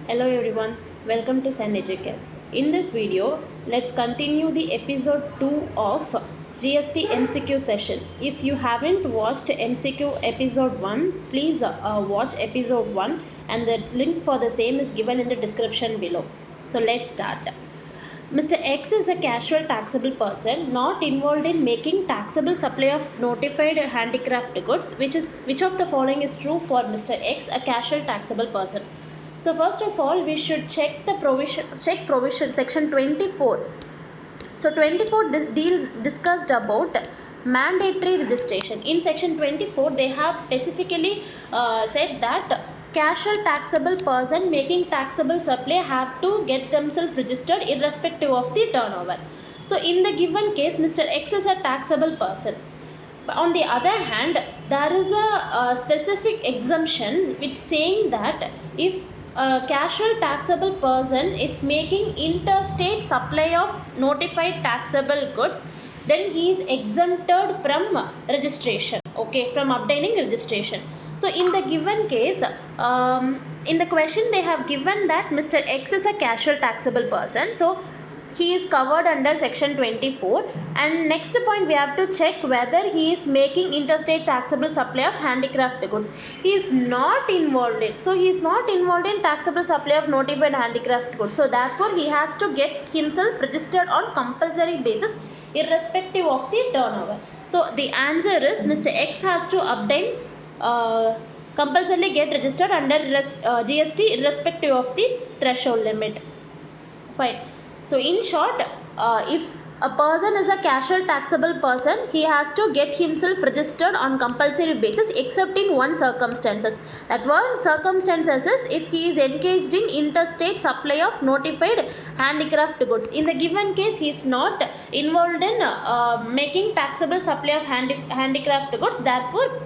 Hello everyone, welcome to San Educare. In this video, let's continue the episode 2 of GST MCQ session. If you haven't watched MCQ episode 1, please watch episode 1 and the link for the same is given in the description below. So let's start. Mr. X is a casual taxable person not involved in making taxable supply of notified handicraft goods. Which of the following is true for Mr. X, a casual taxable person? So first of all, we should check provision section 24. So 24 deals discussed about mandatory registration. In section 24, they have specifically said that casual taxable person making taxable supply have to get themselves registered irrespective of the turnover. So in the given case, Mr. X is a taxable person. But on the other hand, there is a specific exemption which saying that if a casual taxable person is making interstate supply of notified taxable goods, then he is exempted from registration, okay, from obtaining registration. So in the given case, in the question they have given that Mr. X is a casual taxable person, so he is covered under section 24. And next point, we have to check whether he is making interstate taxable supply of handicraft goods. He is not involved in, so he is not involved in taxable supply of notified handicraft goods. So therefore he has to get himself registered on compulsory basis irrespective of the turnover. So the answer is Mr. X has to obtain compulsorily get registered under GST irrespective of the threshold limit. Fine. So in short, if a person is a casual taxable person, he has to get himself registered on compulsory basis except in one circumstances. That one circumstances is if he is engaged in interstate supply of notified handicraft goods. In the given case, he is not involved in making taxable supply of handicraft goods. Therefore,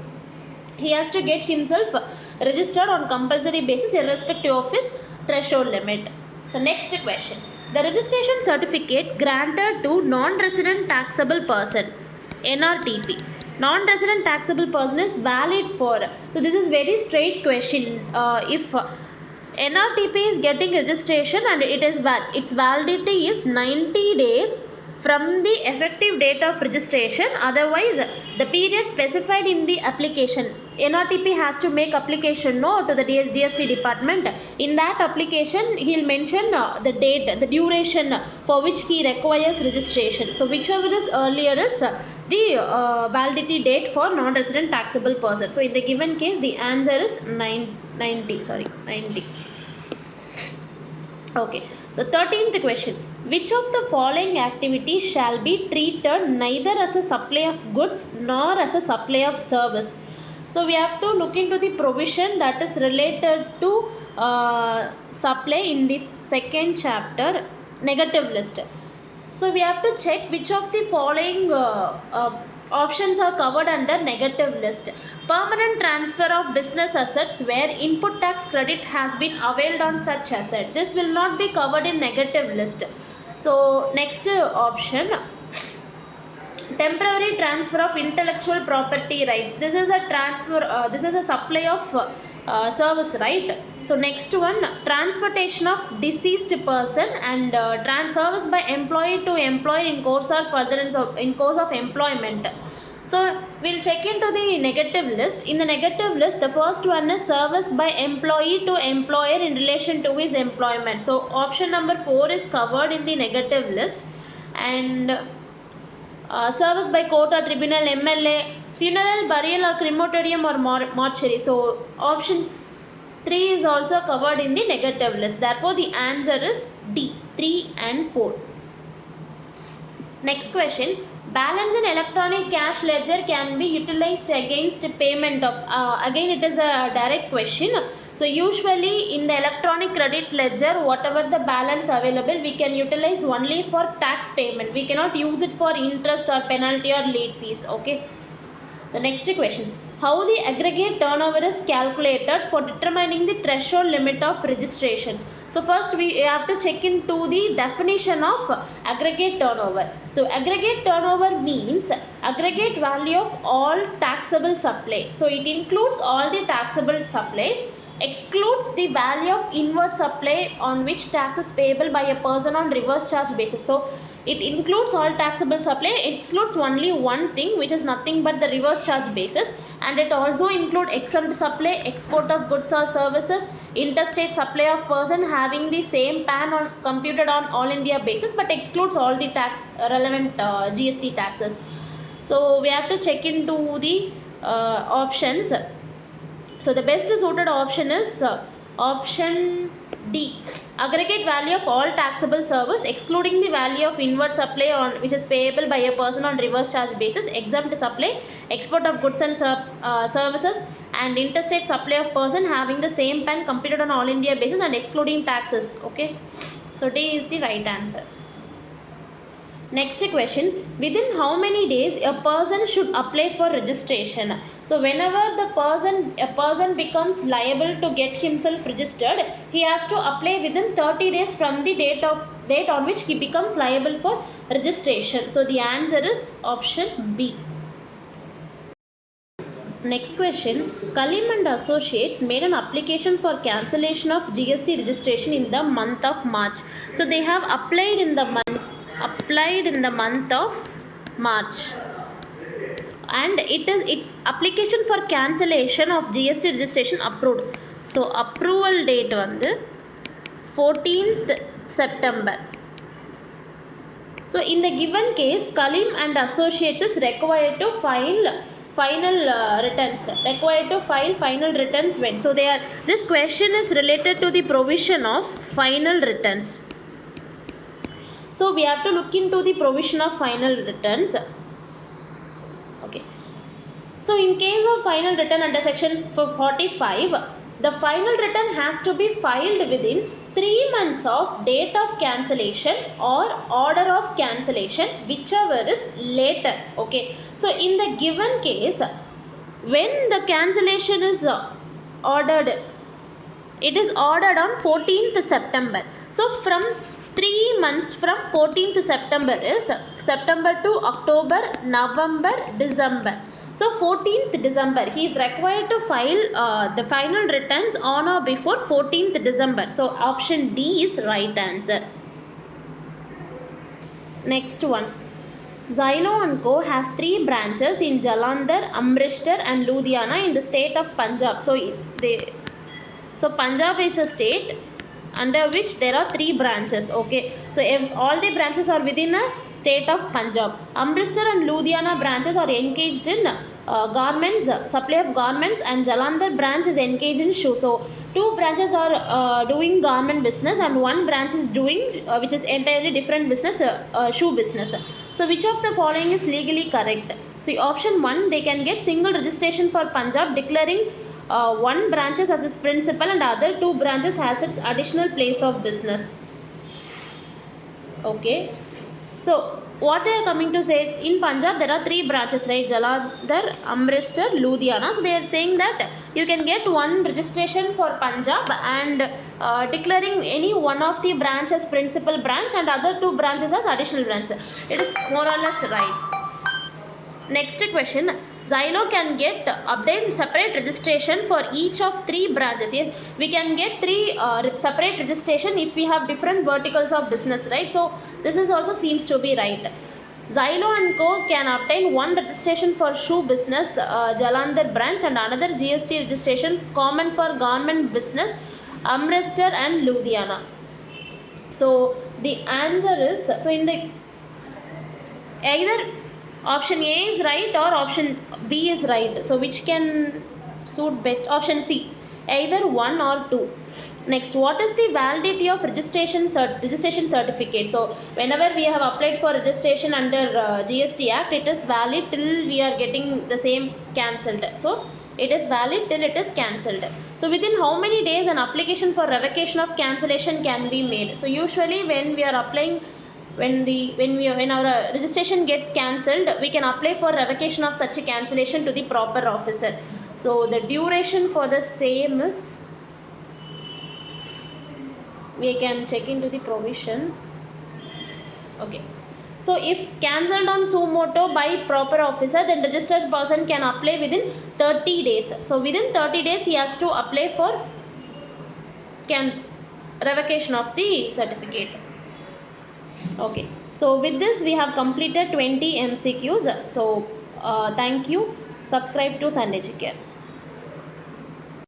he has to get himself registered on compulsory basis irrespective of his threshold limit. So next question. The registration certificate granted to non-resident taxable person, NRTP. Non-resident taxable person is valid for. So this is very straight question. If NRTP is getting registration and its validity is 90 days from the effective date of registration. Otherwise, the period specified in the application, NRTP has to make application to the GST department. In that application, he'll mention the date, the duration for which he requires registration. So whichever is earlier is the validity date for non-resident taxable person. So in the given case, the answer is 90. Okay. So 13th question. Which of the following activities shall be treated neither as a supply of goods nor as a supply of service? So we have to look into the provision that is related to supply in the second chapter, negative list. So we have to check which of the following options are covered under negative list. Permanent transfer of business assets where input tax credit has been availed on such asset. This will not be covered in negative list. So next option, temporary transfer of intellectual property rights. This is a transfer, this is a supply of service, right? So next one, transportation of deceased person and service by employee to employer in course or furtherance in course of employment. So we'll check into the negative list. In the negative list, the first one is service by employee to employer in relation to his employment. So option number 4 is covered in the negative list. And service by court or tribunal, MLA, funeral, burial or crematorium or mortuary. So option 3 is also covered in the negative list. Therefore, the answer is D, 3 and 4. Next question. Balance in electronic cash ledger can be utilized against payment of, again it is a direct question. So usually in the electronic credit ledger, whatever the balance available, we can utilize only for tax payment. We cannot use it for interest or penalty or late fees. Okay. So next question. How the aggregate turnover is calculated for determining the threshold limit of registration? So first we have to check into the definition of aggregate turnover. So aggregate turnover means aggregate value of all taxable supply. So it includes all the taxable supplies excludes the value of inward supply on which tax is payable by a person on reverse charge basis. So it includes all taxable supply, excludes only one thing, which is nothing but the reverse charge basis, and it also includes exempt supply, export of goods or services, interstate supply of person having the same PAN on computed on all India basis, but excludes all the tax relevant GST taxes. So we have to check into the options. So the best suited option is option D. Aggregate value of all taxable service excluding the value of inward supply on which is payable by a person on reverse charge basis, exempt supply, export of goods and services, and interstate supply of person having the same PAN computed on all India basis and excluding taxes. Okay, so D is the right answer. Next question, within how many days a person should apply for registration? So whenever a person becomes liable to get himself registered, he has to apply within 30 days from the date on which he becomes liable for registration. So the answer is option B. Next question, Kalim and Associates made an application for cancellation of GST registration in the month of March. So they have applied in the month of March, and its application for cancellation of GST registration approved. So approval date வந்து 14th September. So in the given case, Kalim and Associates is required to file final returns when. So this question is related to the provision of final returns. So we have to look into the provision of final returns. Okay. So in case of final return under section 45, the final return has to be filed within 3 months of date of cancellation or order of cancellation, whichever is later. Okay. So in the given case, when the cancellation is ordered, it is ordered on 14th September. So from 3 months from 14th September is September to October, November, December. So 14th December, he is required to file the final returns on or before 14th December. So option D is right answer. Next one. Xylo & Co has 3 branches in Jalandhar, Amritsar and Ludhiana in the state of Punjab. So Punjab is a state under which there are 3 branches. Okay, so all the branches are within a state of Punjab. Amritsar and Ludhiana branches are engaged in garments, supply of garments, and Jalandhar branch is engaged in shoe. So 2 branches are doing garment business and 1 branch is doing which is entirely different business, shoe business. So which of the following is legally correct? So option 1, they can get single registration for Punjab declaring 1 branches as its principal and other 2 branches has its additional place of business. Okay, so what they are coming to say, in Punjab there are 3 branches, right? Jalandhar, Amritsar, Ludhiana. So they are saying that you can get 1 registration for Punjab and declaring any one of the branch as principal branch and other 2 branches as additional branch. It is more or less right. Next question, Xylo can obtain separate registration for each of 3 branches. Yes, we can get 3 separate registration if we have different verticals of business, right? So this is also seems to be right. Xylo & Co can obtain 1 registration for shoe business, Jalandhar branch, and another GST registration common for garment business, Amritsar and Ludhiana. So the answer is, so in the either option A is right or option B is right. So which can suit best? Option C, either 1 or 2. Next, what is the validity of registration certificate? So whenever we have applied for registration under GST Act, it is valid till we are getting the same cancelled. So it is valid till it is cancelled. So within how many days an application for revocation of cancellation can be made? So usually when we are applying, when our registration gets cancelled, we can apply for revocation of such a cancellation to the proper officer. So the duration for the same is, we can check into the provision. Okay, so if cancelled on suo motu by proper officer, then registered person can apply within 30 days. So within 30 days he has to apply for can revocation of the certificate. Okay, so with this we have completed 20 MCQs. So thank you. Subscribe to Sun Educare.